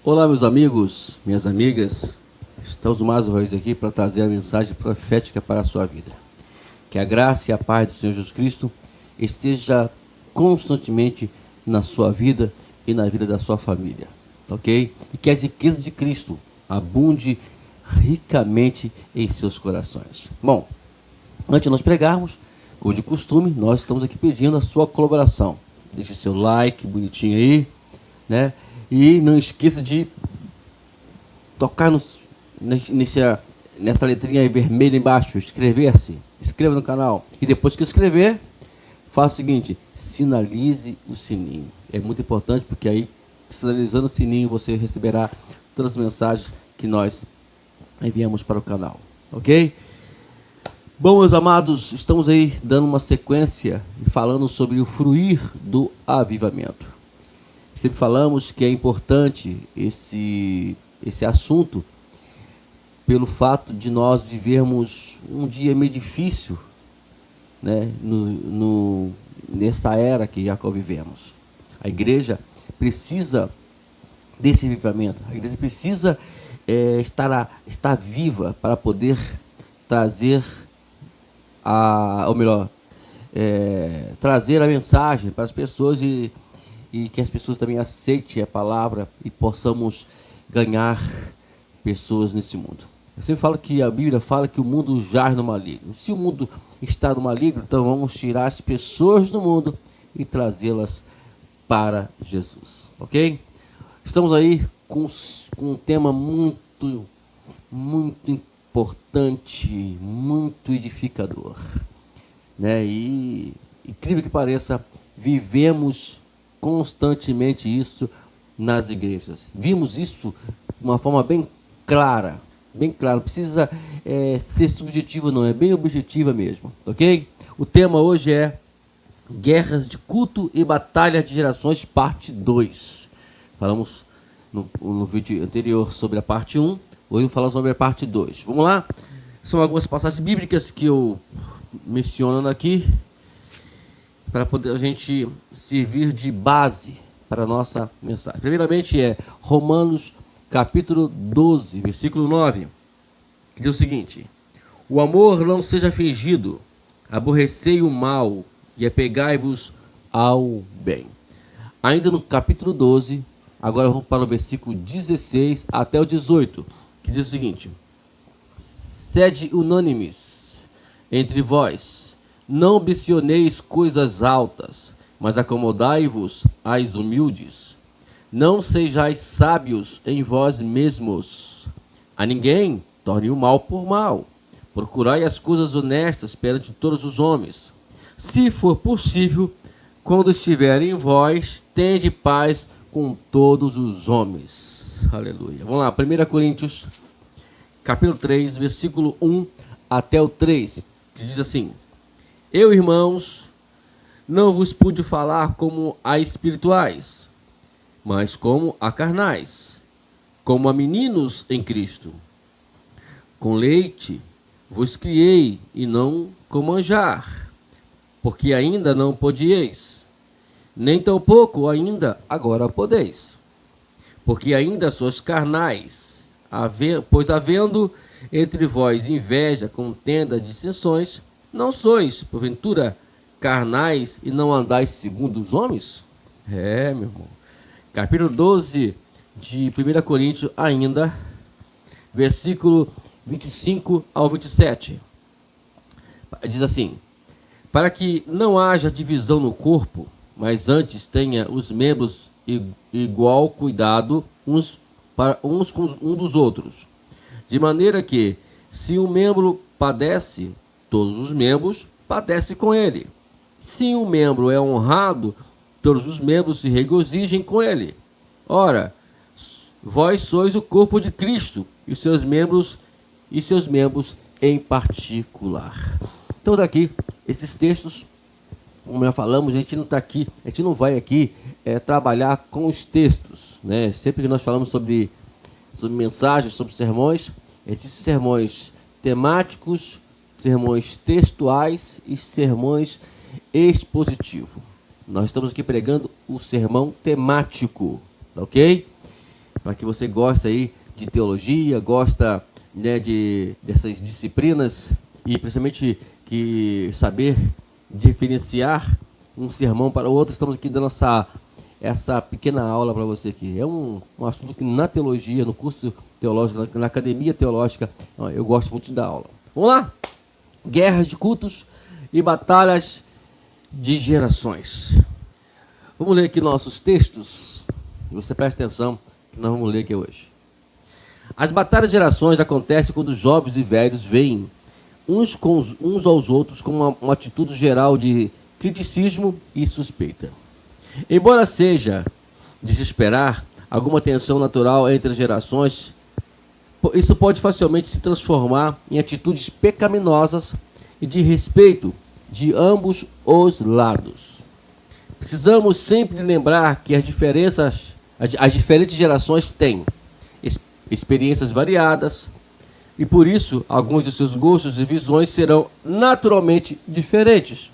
Olá, meus amigos, minhas amigas. Estamos mais uma vez aqui para trazer a mensagem profética para a sua vida. Que a graça e a paz do Senhor Jesus Cristo esteja constantemente na sua vida e na vida da sua família, ok? E que as riquezas de Cristo abunde ricamente em seus corações. Bom, antes de nós pregarmos, como de costume, nós estamos aqui pedindo a sua colaboração. Deixe seu like bonitinho aí, né? E não esqueça de tocar nessa letrinha vermelha embaixo, inscrever-se, inscreva no canal. E depois que inscrever, faça o seguinte, sinalize o sininho. É muito importante porque aí, sinalizando o sininho, você receberá todas as mensagens que nós enviamos para o canal, ok? Bom, meus amados, estamos aí dando uma sequência e falando sobre o fruir do avivamento. Sempre falamos que é importante esse assunto pelo fato de nós vivermos um dia meio difícil, né, nessa era que já vivemos. A igreja precisa desse avivamento. A igreja precisa estar viva para poder trazer trazer a mensagem para as pessoas e que as pessoas também aceitem a palavra e possamos ganhar pessoas nesse mundo. Eu sempre falo que a Bíblia fala que o mundo jaz no maligno. Se o mundo está no maligno, então vamos tirar as pessoas do mundo e trazê-las para Jesus, ok? Estamos aí com um tema muito importante, muito edificador, né? E incrível que pareça, vivemos constantemente isso nas igrejas. Vimos isso de uma forma bem clara, não precisa ser subjetiva não, é bem objetiva mesmo, ok? O tema hoje é Guerras de Culto e Batalhas de Gerações, parte 2. Falamos no vídeo anterior sobre a parte 1, hoje vamos falar sobre a parte 2. Vamos lá? São algumas passagens bíblicas que eu menciono aqui, para poder a gente servir de base para a nossa mensagem. Primeiramente é Romanos capítulo 12, versículo 9, que diz o seguinte: o amor não seja fingido, aborrecei o mal e apegai-vos ao bem. Ainda no capítulo 12, agora vamos para o versículo 16 até o 18, que diz o seguinte: sede unânimes entre vós, não ambicioneis coisas altas, mas acomodai-vos às humildes. Não sejais sábios em vós mesmos. A ninguém torne o mal por mal. Procurai as coisas honestas perante todos os homens. Se for possível, quando estiver em vós, tende paz com todos os homens. Aleluia. Vamos lá, 1 Coríntios, capítulo 3, versículo 1 até o 3, que diz assim: eu, irmãos, não vos pude falar como a espirituais, mas como a carnais, como a meninos em Cristo. Com leite vos criei e não com manjar, porque ainda não podieis, nem tampouco ainda agora podeis, porque ainda sois carnais, pois havendo entre vós inveja, contenda, dissensões, não sois, porventura, carnais e não andais segundo os homens? Meu irmão. Capítulo 12 de 1 Coríntios, ainda, versículo 25 ao 27. Diz assim: para que não haja divisão no corpo, mas antes tenha os membros igual cuidado uns com um dos outros. De maneira que, se um membro padece, todos os membros padecem com ele. Se um membro é honrado, todos os membros se regozijem com ele. Ora, vós sois o corpo de Cristo, e seus membros em particular. Então, daqui, esses textos, como já falamos, a gente não vai aqui trabalhar com os textos, né? Sempre que nós falamos sobre mensagens, sobre sermões, esses sermões temáticos, sermões textuais e sermões expositivos. Nós estamos aqui pregando o sermão temático, ok? para que você goste aí de teologia, gosta, né, dessas disciplinas e principalmente que saber diferenciar um sermão para o outro. Estamos aqui dando essa pequena aula para você aqui. É um assunto que na teologia, no curso teológico, na academia teológica, eu gosto muito da aula. Vamos lá? Guerras de cultos e batalhas de gerações. Vamos ler aqui nossos textos. E você presta atenção que nós vamos ler aqui hoje. As batalhas de gerações acontecem quando jovens e velhos veem uns aos outros com uma atitude geral de criticismo e suspeita. Embora seja de se esperar alguma tensão natural entre as gerações, isso pode facilmente se transformar em atitudes pecaminosas e de respeito de ambos os lados. Precisamos sempre lembrar que as diferentes gerações têm experiências variadas e, por isso, alguns de seus gostos e visões serão naturalmente diferentes.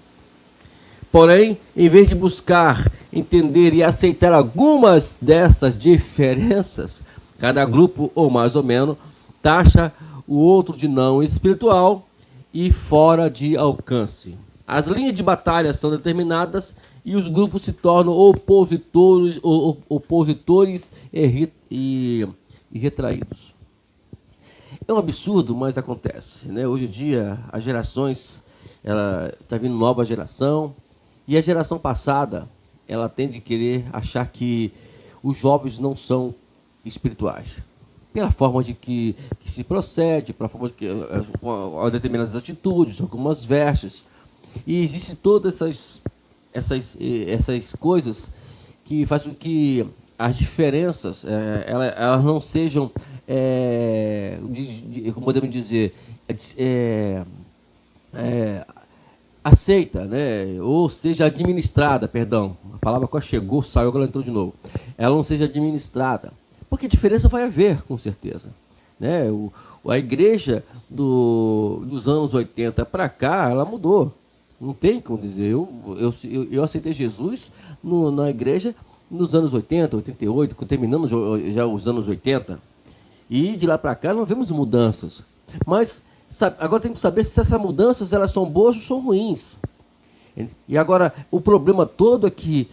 Porém, em vez de buscar entender e aceitar algumas dessas diferenças, cada grupo, ou mais ou menos, taxa o outro de não espiritual e fora de alcance. As linhas de batalha são determinadas e os grupos se tornam opositores e retraídos. É um absurdo, mas acontece, né? Hoje em dia, as gerações, está vindo nova geração, e a geração passada, ela tende a querer achar que os jovens não são espirituais. Pela forma de que se procede, pela forma de que com determinadas atitudes, algumas vestes. E existem todas essas coisas que fazem com que as diferenças elas não sejam, como podemos dizer, aceita, né? Ou seja administrada, perdão. A palavra quase chegou, saiu, agora entrou de novo. Ela não seja administrada. Porque diferença vai haver, com certeza. Né? A igreja dos anos 80 para cá, ela mudou. Não tem como dizer. Eu aceitei Jesus na igreja nos anos 80, 88, terminando já os anos 80. E de lá para cá não vemos mudanças. Mas agora tem que saber se essas mudanças elas são boas ou são ruins. E agora, o problema todo é que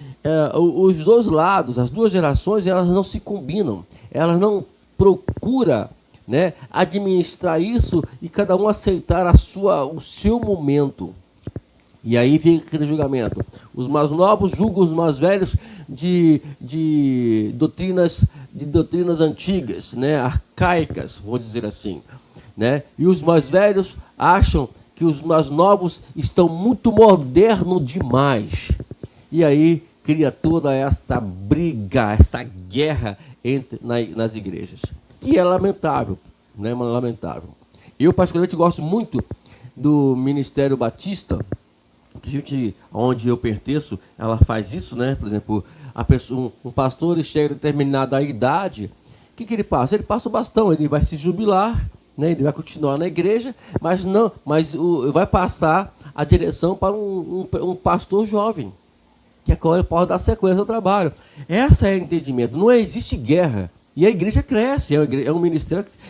os dois lados, as duas gerações, elas não se combinam. Elas não procuram, né, administrar isso e cada um aceitar o seu momento. E aí vem aquele julgamento. Os mais novos julgam os mais velhos de doutrinas antigas, né, arcaicas, vou dizer assim. Né? E os mais velhos acham que os mais novos estão muito modernos demais. E aí cria toda essa briga, essa guerra nas igrejas. Que é lamentável, né? Lamentável. Eu, particularmente, gosto muito do Ministério Batista, que onde eu pertenço, ela faz isso, né? Por exemplo, um pastor chega a determinada idade, o que ele passa? Ele passa o bastão, ele vai se jubilar, né? Ele vai continuar na igreja, mas vai passar a direção para um pastor jovem, que agora pode dar sequência ao trabalho. Esse é o entendimento. Não existe guerra. E a igreja cresce.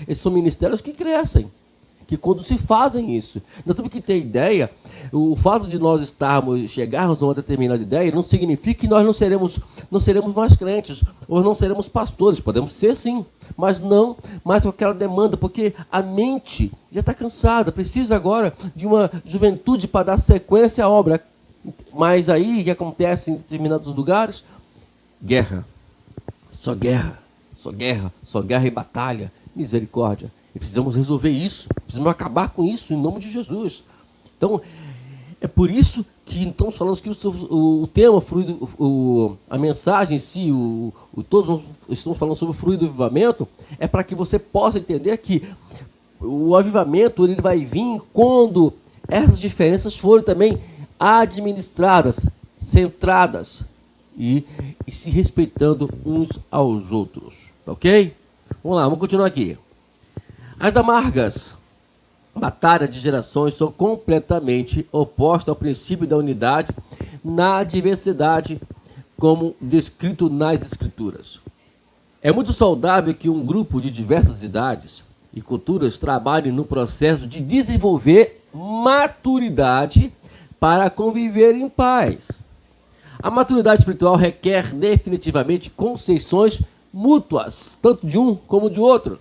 Esses são ministérios que crescem, que quando se fazem isso. Nós temos que ter ideia, o fato de nós chegarmos a uma determinada ideia não significa que nós não seremos mais crentes, ou não seremos pastores. Podemos ser sim, mas não mais com aquela demanda, porque a mente já está cansada, precisa agora de uma juventude para dar sequência à obra. Mas aí, o que acontece em determinados lugares? Guerra. Só guerra. Só guerra. Só guerra e batalha. Misericórdia. E precisamos resolver isso, precisamos acabar com isso em nome de Jesus. Então, é por isso que estamos falando que o tema, a mensagem em si, todos estamos falando sobre o fruto do avivamento, é para que você possa entender que o avivamento ele vai vir quando essas diferenças forem também administradas, centradas e se respeitando uns aos outros. Ok? Vamos lá, vamos continuar aqui. As amargas batalhas de gerações são completamente opostas ao princípio da unidade na diversidade, como descrito nas Escrituras. É muito saudável que um grupo de diversas idades e culturas trabalhe no processo de desenvolver maturidade para conviver em paz. A maturidade espiritual requer definitivamente concessões mútuas, tanto de um como de outro.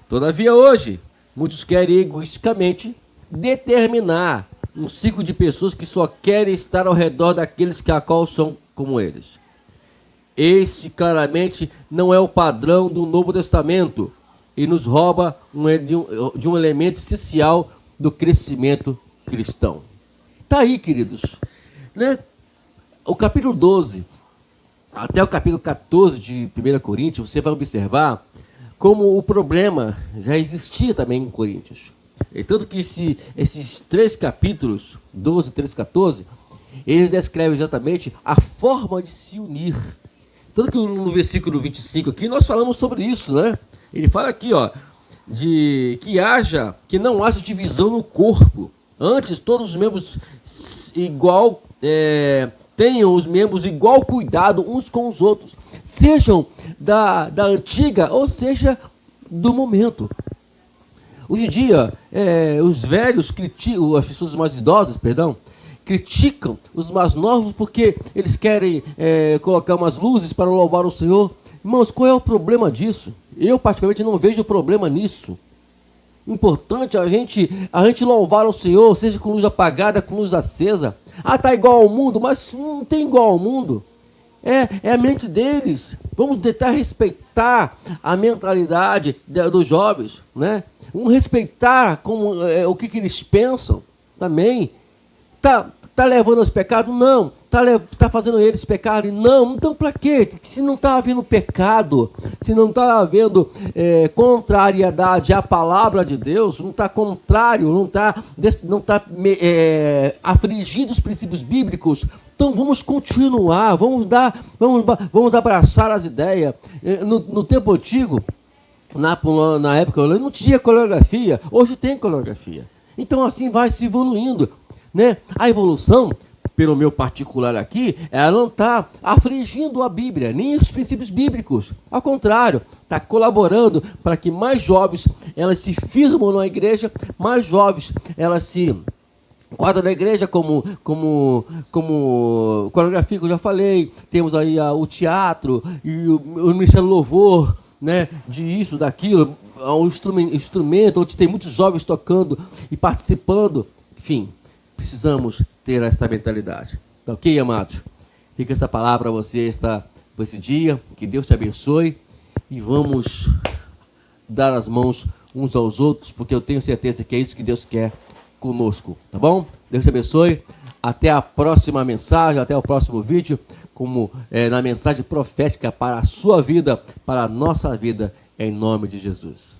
Todavia, hoje, muitos querem egoisticamente determinar um ciclo de pessoas que só querem estar ao redor daqueles que a qual são como eles. Esse claramente não é o padrão do Novo Testamento e nos rouba de um elemento essencial do crescimento cristão. Tá aí, queridos, né? O capítulo 12 até o capítulo 14 de 1 Coríntios, você vai observar como o problema já existia também em Coríntios. E tanto que esses 3 capítulos, 12, 13, 14, eles descrevem exatamente a forma de se unir. Tanto que no versículo 25 aqui nós falamos sobre isso, né? Ele fala aqui, ó, de que não haja divisão no corpo. Antes, todos os membros tenham os membros igual cuidado uns com os outros, sejam da antiga ou seja do momento. Hoje em dia, os velhos criticam, as pessoas mais idosas, criticam os mais novos porque eles querem colocar umas luzes para louvar o Senhor. Irmãos, qual é o problema disso? Eu, particularmente, não vejo problema nisso. Importante a gente louvar o Senhor, seja com luz apagada, com luz acesa. Tá igual ao mundo, mas não tem igual ao mundo. É a mente deles. Vamos tentar respeitar a mentalidade dos jovens, né? Vamos respeitar o que eles pensam também. Tá levando aos pecados? Não. Tá fazendo eles pecarem? Não. Então, para quê? Se não está havendo pecado, se não está havendo contrariedade à palavra de Deus, não está contrário, não está afligindo os princípios bíblicos, então vamos continuar, vamos abraçar as ideias. No tempo antigo, na época, não tinha coreografia, hoje tem coreografia. Então, assim vai se evoluindo, né? A evolução, pelo meu particular aqui, ela não está afligindo a Bíblia, nem os princípios bíblicos. Ao contrário, está colaborando para que mais jovens elas se firmam na igreja, mais jovens elas se quadram na igreja como coreografia que eu já falei. Temos aí o teatro e o Ministério do Louvor, né? De isso, daquilo, o instrumento, onde tem muitos jovens tocando e participando. Enfim, precisamos ter esta mentalidade. Tá ok, amados? Fica essa palavra para você esse dia. Que Deus te abençoe. E vamos dar as mãos uns aos outros, porque eu tenho certeza que é isso que Deus quer conosco. Tá bom? Deus te abençoe. Até a próxima mensagem, até o próximo vídeo, na mensagem profética para a sua vida, para a nossa vida, em nome de Jesus.